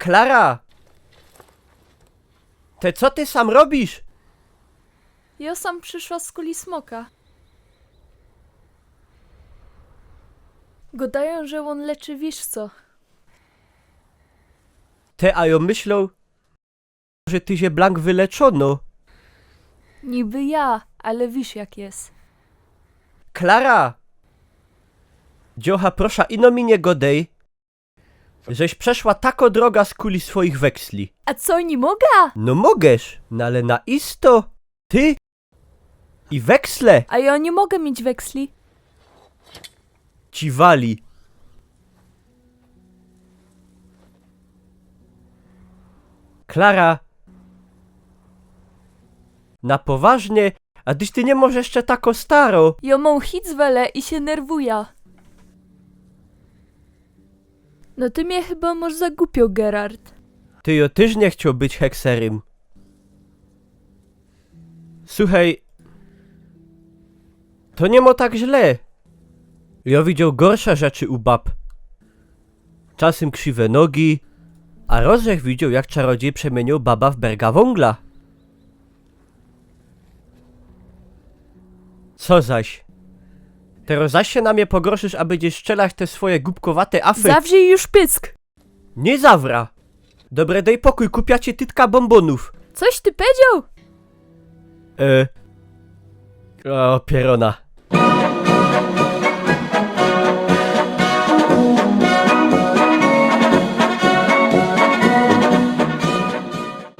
Klara! Te co ty sam robisz? Ja sam przyszła z kuli smoka. Gadają, że on leczy wiesz co. Te a ja myślą, że ty się blank wyleczono. Niby ja, ale wiesz jak jest. Klara! Dziocha prosza ino mi nie godej, żeś przeszła tako droga z kuli swoich weksli. A co, nie mogę? No mogesz, no ale na isto, ty i weksle A ja nie mogę mieć weksli. ci wali. Klara, na poważnie, a tyś ty nie możesz jeszcze tako staro. Ja mam hicwele i się nerwuję. No ty mnie chyba masz za głupio, Gerard. Ty jo tyż nie chciał być hekserym. Słuchaj, to nie mo tak źle. Ja widział gorsze rzeczy u bab. Czasem krzywe nogi, a rozrzech widział jak czarodziej przemienił baba w berga wągla. Co zaś? Teraz zaś się na mnie pogroszysz, aby gdzieś strzelać te swoje głupkowate afy. Zawrzyj już pysk! Nie zawra! Dobre daj pokój, kupiacie tytka bombonów. Coś ty powiedział? O, pierona.